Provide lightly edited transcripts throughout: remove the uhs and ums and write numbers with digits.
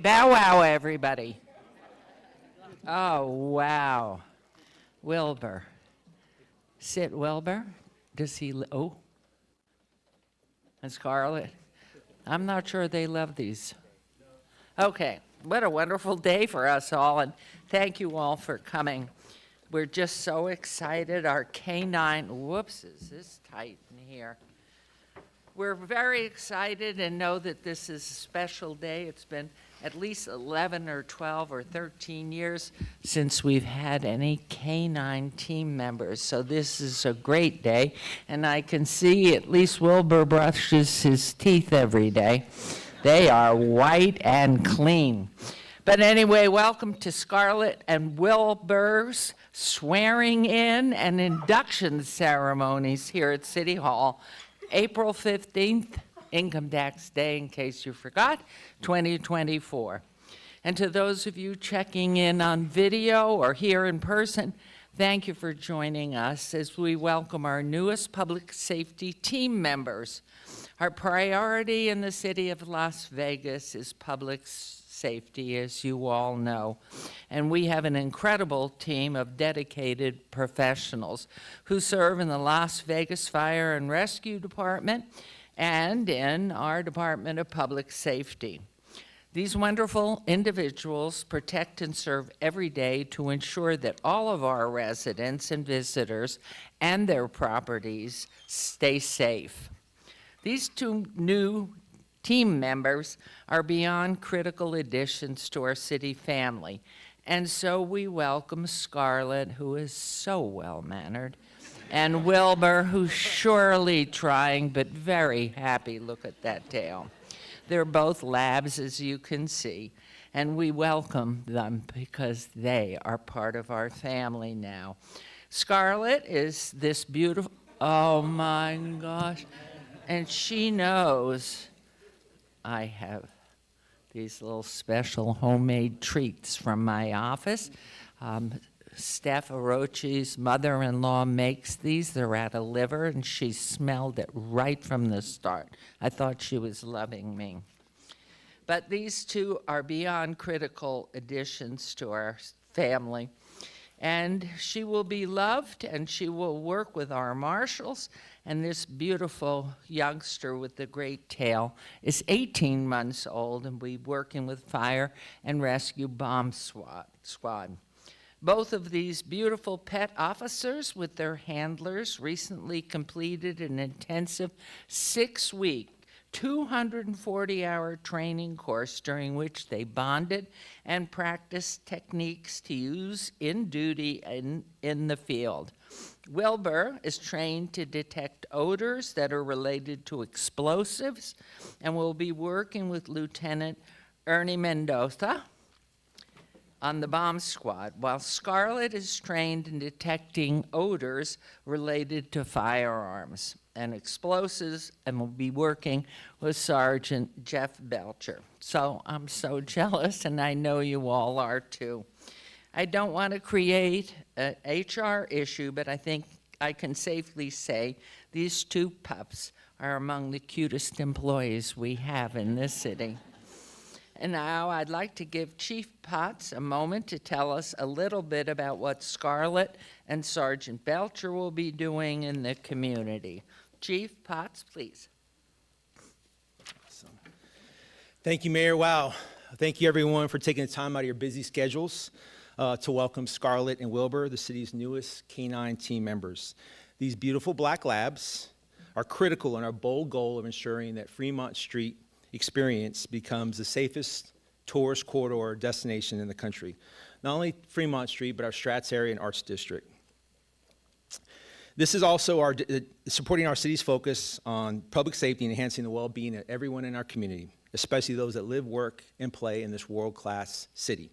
Bow wow, everybody. Oh, wow. Wilbur. Sit, Wilbur. Does he, oh. And Scarlett. I'm not sure they love these. Okay, what a wonderful day for us all, and thank you all for coming. We're just so excited. Our K9, whoops, is this tight in here? We're very excited and know that this is a special day. It's been at least 11 or 12 or 13 years since we've had any K9 team members. So this is a great day. And I can see at least Wilbur brushes his teeth every day. They are white and clean. But anyway, welcome to Scarlett and Wilbur's swearing in and induction ceremonies here at City Hall. April 15th, Income Tax Day, in case you forgot, 2024. And to those of you checking in on video or here in person, thank you for joining us as we welcome our newest public safety team members. Our priority in the city of Las Vegas is public safety, as you all know. And we have an incredible team of dedicated professionals who serve in the Las Vegas Fire and Rescue Department and in our Department of Public Safety. These wonderful individuals protect and serve every day to ensure that all of our residents and visitors and their properties stay safe. These two new team members are beyond critical additions to our city family. And so we welcome Scarlett, who is so well-mannered, and Wilbur, who's surely trying, but very happy. Look at that tail. They're both labs, as you can see, and we welcome them because they are part of our family now. Scarlett is this beautiful, oh my gosh, and she knows I have these little special homemade treats from my office. Steph Orochi's mother-in-law makes these. They're out of liver, and she smelled it right from the start. I thought she was loving me. But these two are beyond critical additions to our family. And she will be loved, and she will work with our marshals. And this beautiful youngster with the great tail is 18 months old and will be working with Fire and Rescue Bomb Squad. Both of these beautiful pet officers with their handlers recently completed an intensive 6-week, 240-hour training course during which they bonded and practiced techniques to use in duty and in the field. Wilbur is trained to detect odors that are related to explosives and will be working with Lieutenant Ernie Mendoza on the bomb squad, while Scarlett is trained in detecting odors related to firearms and explosives and will be working with Sergeant Jeff Belcher. So I'm so jealous, and I know you all are too. I don't want to create an HR issue, but I think I can safely say these two pups are among the cutest employees we have in this city. And now I'd like to give Chief Potts a moment to tell us a little bit about what Scarlett and Sergeant Belcher will be doing in the community. Chief Potts, please. Awesome. Thank you, Mayor. Wow. Thank you, everyone, for taking the time out of your busy schedules to welcome Scarlett and Wilbur, the city's newest K9 team members. These beautiful black labs are critical in our bold goal of ensuring that Fremont Street experience becomes the safest tourist corridor destination in the country. Not only Fremont Street, but our Stratz area and Arts District. This is also supporting our city's focus on public safety and enhancing the well-being of everyone in our community, especially those that live, work, and play in this world-class city.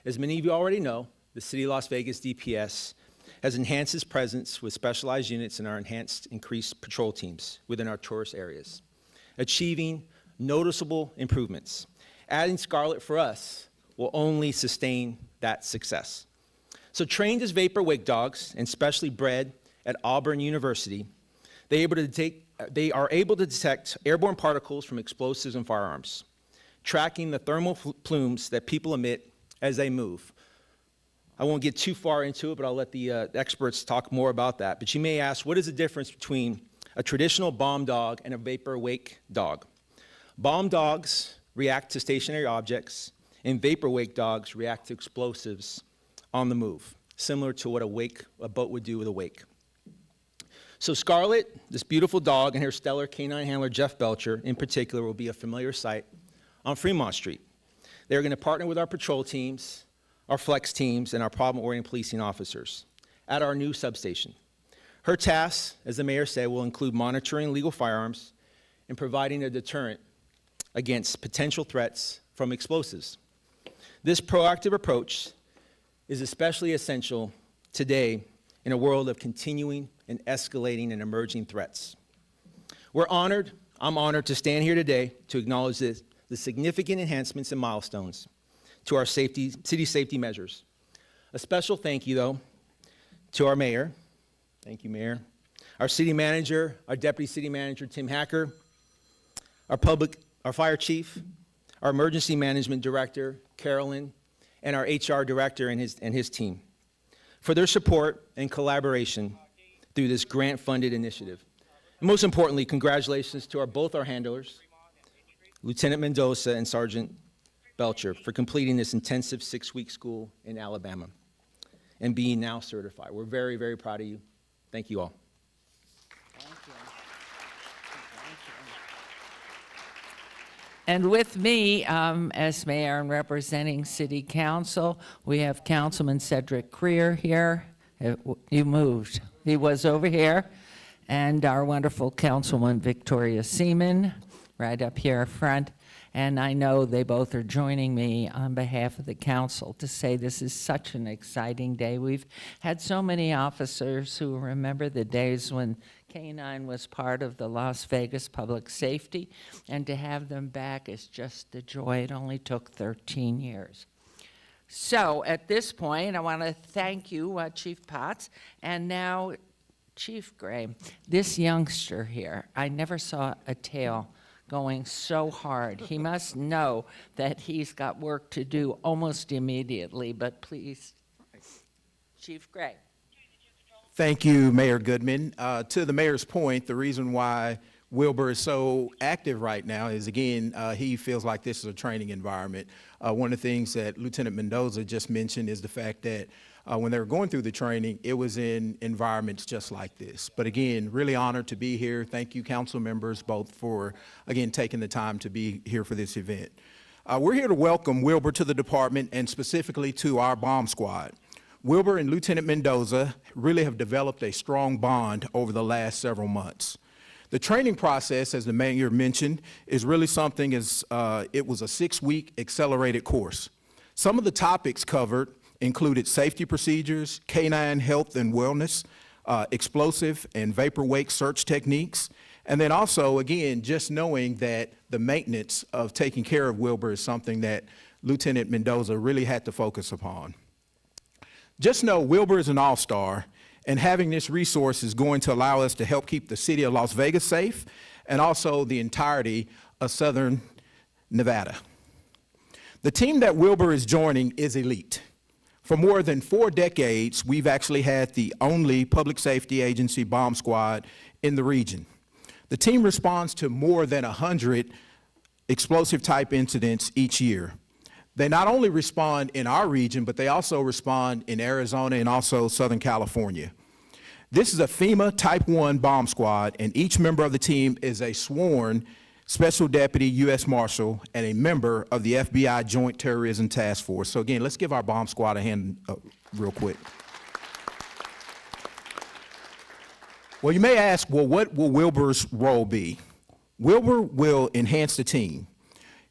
As many of you already know, the City of Las Vegas DPS has enhanced its presence with specialized units and our increased patrol teams within our tourist areas, achieving noticeable improvements. Adding Scarlett for us will only sustain that success. So trained as vapor wake dogs and specially bred at Auburn University, they are able to detect airborne particles from explosives and firearms. tracking the thermal plumes that people emit as they move. I won't get too far into it, but I'll let the experts talk more about that. But you may ask, what is the difference between a traditional bomb dog and a vapor wake dog? Bomb dogs react to stationary objects, and vapor wake dogs react to explosives on the move, similar to what a boat would do with a wake. So Scarlett, this beautiful dog, and her stellar K9 handler, Jeff Belcher, in particular, will be a familiar sight on Fremont Street. They're going to partner with our patrol teams, our flex teams, and our problem-oriented policing officers at our new substation. Her tasks, as the mayor said, will include monitoring legal firearms and providing a deterrent against potential threats from explosives. This proactive approach is especially essential today in a world of continuing and escalating and emerging threats. I'm honored to stand here today to acknowledge the significant enhancements and milestones to our city safety measures. A special thank you, though, to our mayor. Thank you, Mayor. Our city manager, our deputy city manager, Tim Hacker, our fire chief, our emergency management director, Carolyn, and our HR director and his team for their support and collaboration through this grant-funded initiative. And most importantly, congratulations to both our handlers, Lieutenant Mendoza and Sergeant Belcher, for completing this intensive 6-week school in Alabama and being now certified. We're very, very proud of you. Thank you all. Thank you. And with me, as mayor and representing City Council, we have Councilman Cedric Creer here. You moved. He was over here. And our wonderful Councilwoman Victoria Seaman, right up here front. And I know they both are joining me on behalf of the council to say this is such an exciting day. We've had so many officers who remember the days when K9 was part of the Las Vegas Public Safety, and to have them back is just a joy. It only took 13 years. So at this point, I want to thank you, Chief Potts, and now Chief Gray. This youngster here, I never saw a tail going so hard. He must know that he's got work to do almost immediately, but please, Chief Gray. Thank you, Mayor Goodman. To the mayor's point, the reason why Wilbur is so active right now is, again, he feels like this is a training environment. One of the things that Lieutenant Mendoza just mentioned is the fact that when they were going through the training, it was in environments just like this. But again, really honored to be here. Thank you, council members, both for, again, taking the time to be here for this event. We're here to welcome Wilbur to the department and specifically to our bomb squad. Wilbur and Lieutenant Mendoza really have developed a strong bond over the last several months. The training process, as the mayor mentioned, is really something as it was a 6-week accelerated course. Some of the topics covered included safety procedures, K9 health and wellness, explosive and vapor wake search techniques, and then also, again, just knowing that the maintenance of taking care of Wilbur is something that Lieutenant Mendoza really had to focus upon. Just know Wilbur is an all-star, and having this resource is going to allow us to help keep the city of Las Vegas safe and also the entirety of Southern Nevada. The team that Wilbur is joining is elite. For more than 4 decades, we've actually had the only public safety agency bomb squad in the region. The team responds to more than 100 explosive type incidents each year. They not only respond in our region, but they also respond in Arizona and also Southern California. This is a FEMA Type 1 bomb squad, and each member of the team is a sworn Special Deputy U.S. Marshal and a member of the FBI Joint Terrorism Task Force. So again, let's give our bomb squad a hand real quick. Well, you may ask, well, what will Wilbur's role be? Wilbur will enhance the team.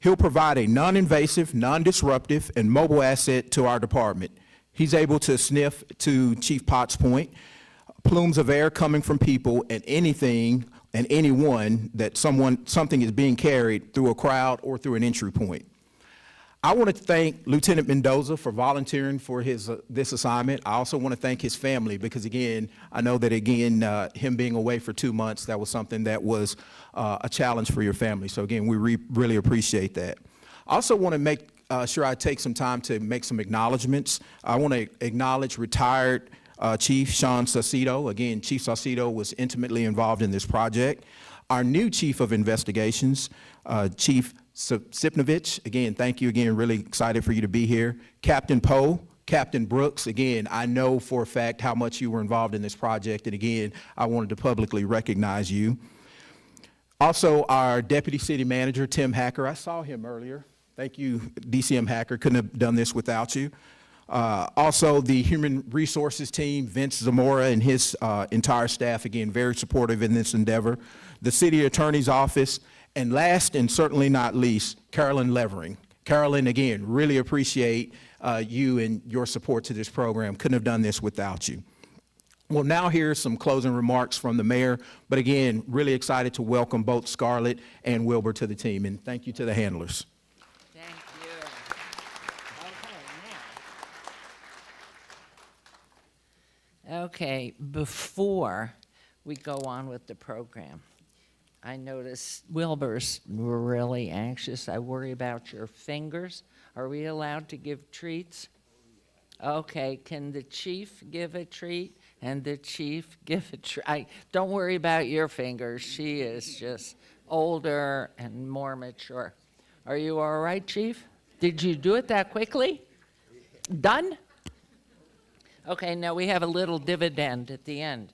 He'll provide a non-invasive, non-disruptive, and mobile asset to our department. He's able to sniff, to Chief Potts' point, plumes of air coming from people and anything and anyone that something is being carried through a crowd or through an entry point. I want to thank Lieutenant Mendoza for volunteering for this assignment. I also want to thank his family because, again, I know that, again, him being away for 2 months, that was something that was a challenge for your family. So, again, we really appreciate that. Also want to make sure I take some time to make some acknowledgments. I want to acknowledge retired Chief Sean Saucedo. Again, Chief Saucedo was intimately involved in this project. Our new Chief of Investigations, Chief Sipnovich. Again, thank you again, really excited for you to be here. Captain Poe, Captain Brooks, again, I know for a fact how much you were involved in this project, and again, I wanted to publicly recognize you. Also, our Deputy City Manager, Tim Hacker, I saw him earlier. Thank you, DCM Hacker, couldn't have done this without you. Also, the Human Resources team, Vince Zamora and his entire staff, again, very supportive in this endeavor. The City Attorney's Office, and last and certainly not least, Carolyn Levering. Carolyn, again, really appreciate you and your support to this program. Couldn't have done this without you. Well, now here's some closing remarks from the mayor, but again, really excited to welcome both Scarlett and Wilbur to the team, and thank you to the handlers. Thank you. Okay, before we go on with the program, I noticed Wilbur's were really anxious. I worry about your fingers. Are we allowed to give treats? Okay, can the chief give a treat and the chief give a treat? Don't worry about your fingers. She is just older and more mature. Are you all right, chief? Did you do it that quickly? Done? Okay, now we have a little dividend at the end.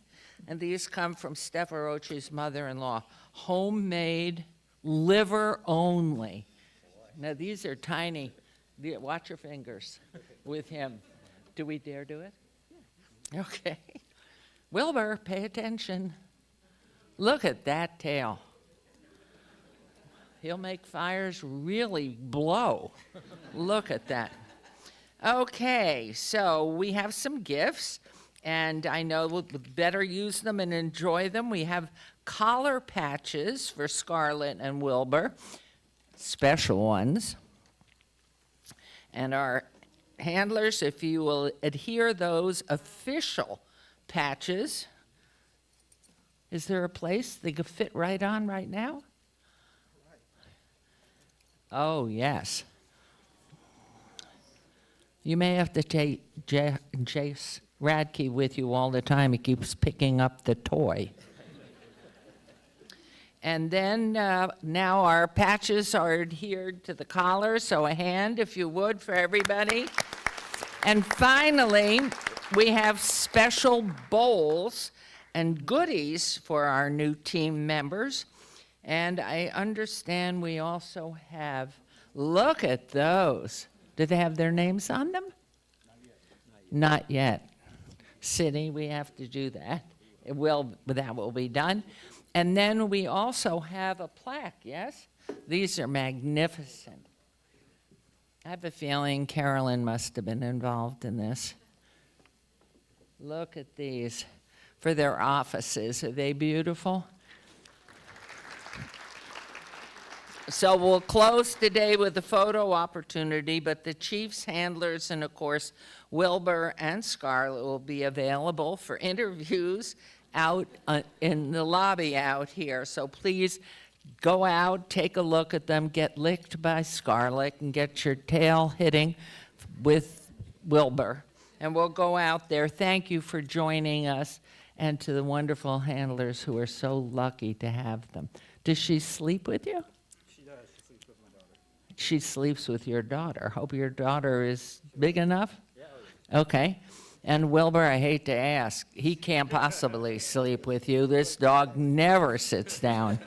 And these come from Steph Orochi's mother-in-law. Homemade, liver only. Now these are tiny. Watch your fingers with him. Do we dare do it? Okay. Wilbur, pay attention. Look at that tail. He'll make fires really blow. Look at that. Okay, so we have some gifts, and I know we'll better use them and enjoy them. We have collar patches for Scarlett and Wilbur, special ones. And our handlers, if you will adhere those official patches. Is there a place they could fit right on right now? Oh, yes. You may have to take Jace Radke with you all the time. He keeps picking up the toy. And then now our patches are adhered to the collar, so a hand, if you would, for everybody. And finally, we have special bowls and goodies for our new team members. And I understand we also have, look at those. Do they have their names on them? Not yet. City, we have to do that. That will be done. And then we also have a plaque, yes? These are magnificent. I have a feeling Carolyn must have been involved in this. Look at these for their offices. Are they beautiful? So we'll close today with a photo opportunity, but the chief's handlers and, of course, Wilbur and Scarlett will be available for interviews out in the lobby out here. So please go out, take a look at them, get licked by Scarlett, and get your tail hitting with Wilbur. And we'll go out there. Thank you for joining us, and to the wonderful handlers who are so lucky to have them. Does she sleep with you? She does. She sleeps with my daughter. She sleeps with your daughter. Hope your daughter is big enough? Yeah. Okay. And Wilbur, I hate to ask, he can't possibly sleep with you. This dog never sits down.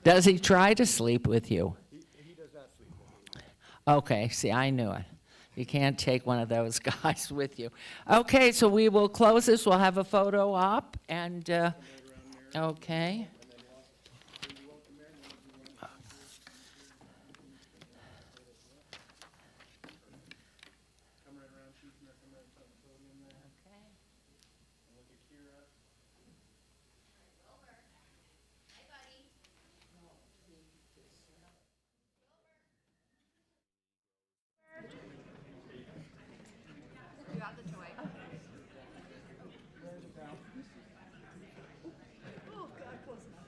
Does he try to sleep with you? He does not sleep with me. Okay, see, I knew it. You can't take one of those guys with you. Okay, so we will close this. We'll have a photo op, and, okay. You got the toy. Oh, God, close enough.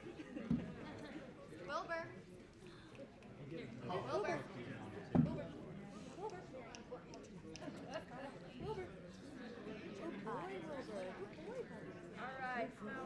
Bye.